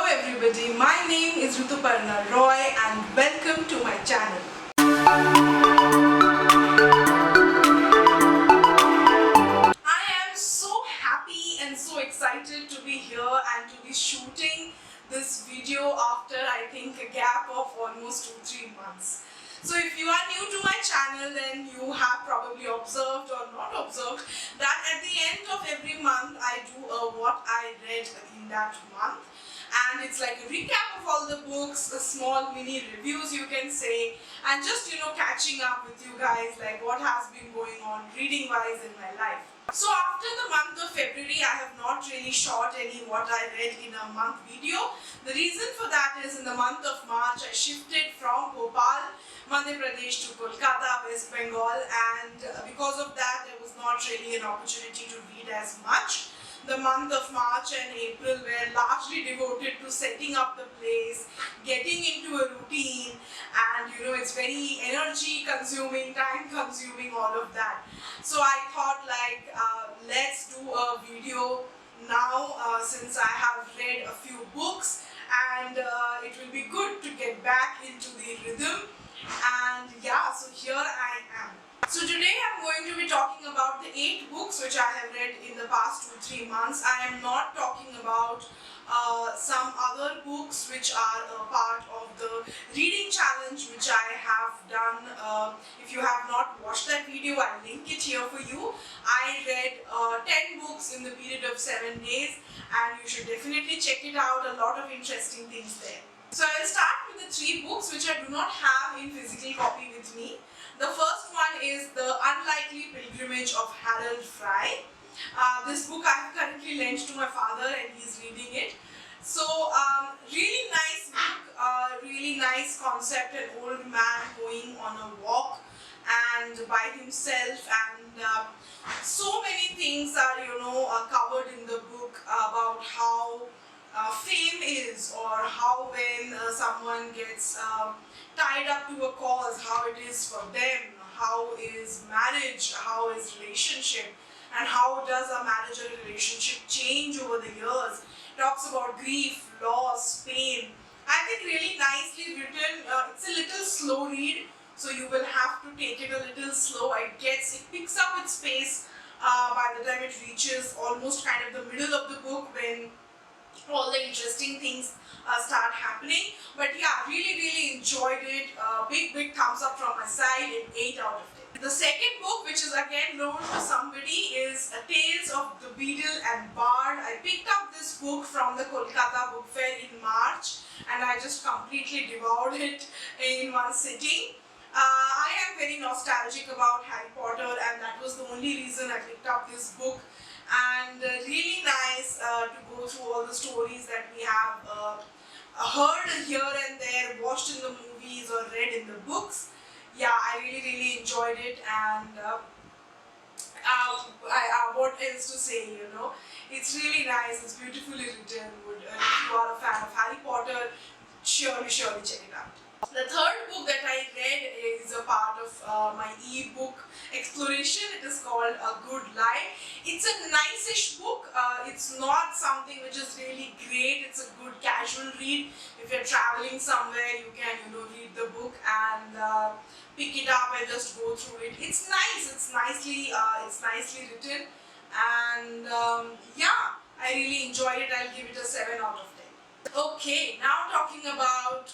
everybody, my name is Rituparna and welcome to my channel. I am so happy and so excited to be here and to be shooting this video after I think a gap of almost 2-3 months. So if you are new to my channel, then you have probably observed or not observed that at the end of every month I do a what I read in that month, and it's like a recap of all the books, a small mini reviews you can say, and just catching up with you guys like what has been going on reading wise in my life. So after the month of February, I have not really shot any what I read in a month video. The reason for that is in the month of March I shifted from Bhopal, Madhya Pradesh to Kolkata, West Bengal, and because of that there was not really an opportunity to read as much. The month of March and April were largely devoted to setting up the place, getting into a routine, and it's very energy consuming, time consuming, all of that. So I thought like let's do a video now since I have read a few books, and it will be good to get back into the rhythm, and yeah, so here I am. So today I'm going to be talking about the 8 books which I have read in the past 2-3 months. I am not talking about some other books which are a part of the reading challenge which I have done. If you have not watched that video, I'll link it here for you. I read 10 books in the period of 7 days, and you should definitely check it out. A lot of interesting things there. So I'll start with the 3 books which I do not have in physical copy with me. The first one is The Unlikely Pilgrimage of Harold Frye. This book I have currently lent to my father and he's reading it. So really nice book, really nice concept, an old man going on a walk and by himself, and so many things are covered in the book about how fame is, or how when someone gets tied up to a cause, how it is for them, how is marriage, how is relationship, and how does a marriage or relationship change over the years. Talks about grief, loss, pain. I think really nicely written. It's a little slow read, so you will have to take it a little slow. It picks up its pace by the time it reaches almost kind of the middle of the book, when all the interesting things start happening. But yeah, really enjoyed it. Big thumbs up from my side, and 8 out of 10. The second book, which is again known to somebody, is Tales of the Beadle and Bard. I picked up this book from the Kolkata book fair in March, and I just completely devoured it in one sitting. I am very nostalgic about Harry Potter, and that was the only reason I picked up this book. And really nice to go through all the stories that we have heard here and there, watched in the movies or read in the books. Yeah, I really enjoyed it, and what else to say, it's really nice, it's beautifully written. If you are a fan of Harry Potter, surely check it out. The third book that I read is a part of my e-book exploration. It is called A Good Lie. It's a nice-ish book. It's not something which is really great. It's a good casual read. If you're traveling somewhere, you can read the book and pick it up and just go through it. It's nice. It's nicely written, and yeah, I really enjoyed it. I'll give it a 7 out of 10. Okay, now talking about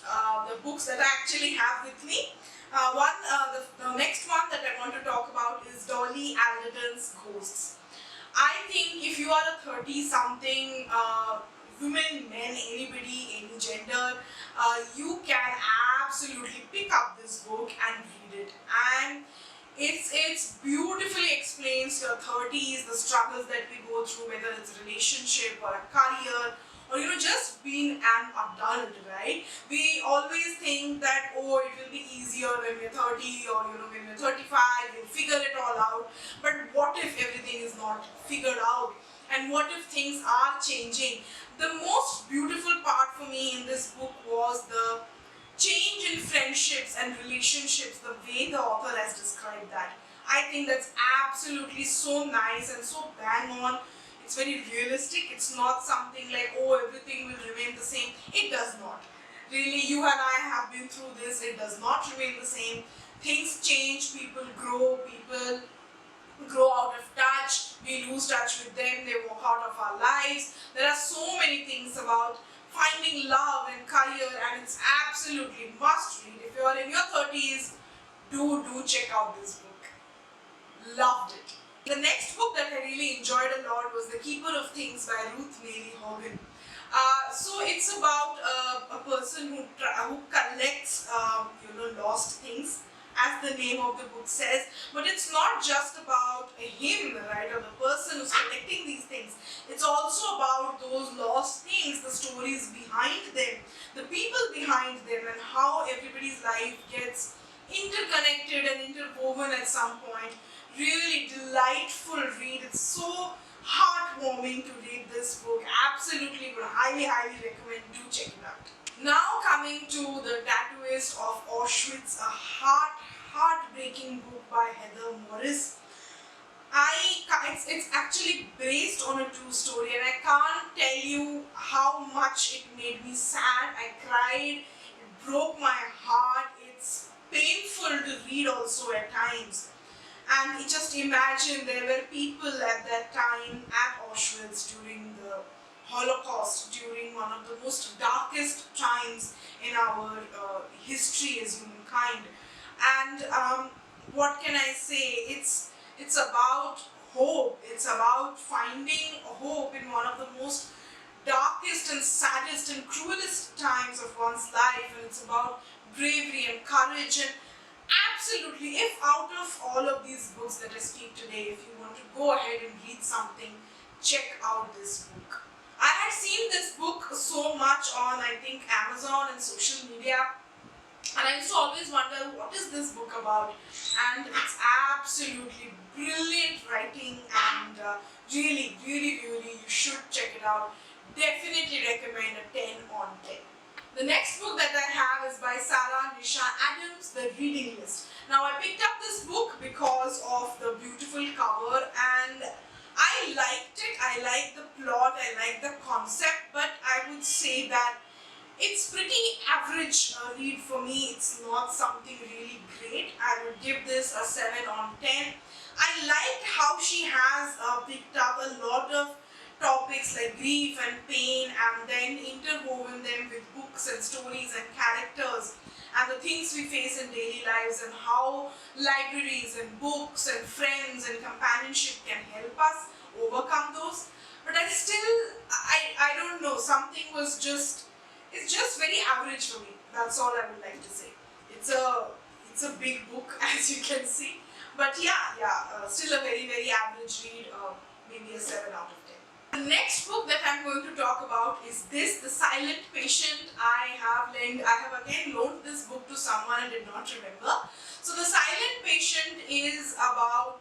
the books that I actually have with me. The next one that I want to talk about is Dolly Alden's Ghosts. I think if you are a 30-something women, men, anybody, any gender, you can absolutely pick up this book and read it. And it's beautifully explains your 30s, the struggles that we go through, whether it's a relationship or a career, or just being an adult, right? We always think that, oh, it will be easier when we're 30, or when we're 35, we'll figure it all out. But what if everything is not figured out? And what if things are changing? The most beautiful part for me in this book was the change in friendships and relationships, the way the author has described that. I think that's absolutely so nice and so bang on. It's very realistic. It's not something like, oh, everything will remain the same. Really, you and I have been through this. It does not remain the same. Things change, people grow out of touch, we lose touch with them, they walk out of our lives. There are so many things about finding love and career, and it's absolutely must read. If you are in your 30s, do check out this book. Loved it. The next book that I really enjoyed a lot was The Keeper of Things by Ruth Mary Hogan. So it's about a person who collects lost things, as the name of the book says. But it's not just about him, right, or the person who's collecting these things. It's also about those lost things, the stories behind them, the people behind them, and how everybody's life gets interconnected and interwoven at some point. Really delightful read. It's so heartwarming to read this book. Absolutely would highly recommend. Do check it out. Now coming to The Tattooist of Auschwitz, a heartbreaking book by Heather Morris. It's actually based on a true story, and I can't tell you how much it made me sad. I cried. It broke my heart. It's painful to read also at times. And just imagine there were people at that time at Auschwitz during the Holocaust, during one of the most darkest times in our history as humankind. And what can I say? It's about hope. It's about finding hope in one of the most darkest and saddest and cruelest times of one's life. And it's about bravery and courage. And absolutely, if out of all of these books that I speak today, if you want to go ahead and read something, check out this book. I had seen this book so much on, I think, Amazon and social media, and I used to always wonder, what is this book about? And it's absolutely brilliant writing, and really, you should check it out. Definitely recommend a 10 on 10. The next book that I have is by Sarah Nisha Adams, The Reading List. Now, I picked up this book because of the beautiful cover, and I liked it. I liked the plot, I liked the concept, but I would say that it's pretty average read for me. It's not something really great. I would give this a 7 on 10. I liked how she has picked up a lot of topics like grief and pain, and then interwoven them with books and stories and characters and the things we face in daily lives, and how libraries and books and friends and companionship can help us overcome those. But I don't know, something was it's just very average for me. That's all I would like to say. It's a big book, as you can see, but still a very average read, maybe a 7 out of 10. The next book that I'm going to talk about is this, The Silent Patient. I have again loaned this book to someone and did not remember. So The Silent Patient is about,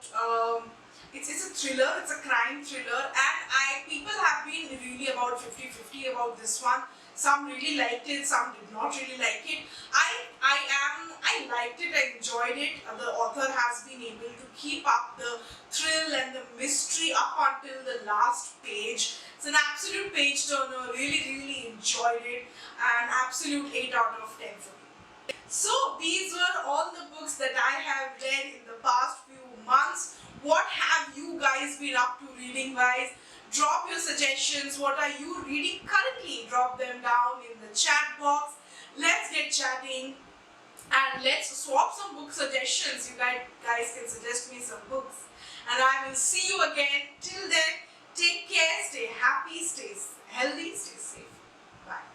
it's a thriller, it's a crime thriller, and people have been really about 50-50 about this one. Some really liked it, some did not really like it. I liked it, I enjoyed it. The author has been able to keep up the thrill and the mystery up until the last page. It's an absolute page turner, really enjoyed it, and absolute 8 out of 10 for me. So these were all the books that I have read in the past few months. What have you guys been up to reading wise? Drop your suggestions. What are you reading currently? Drop them down in the chat box. Let's get chatting and let's swap some book suggestions. You guys can suggest me some books, and I will see you again. Till then, take care, stay happy, stay healthy, stay safe. Bye.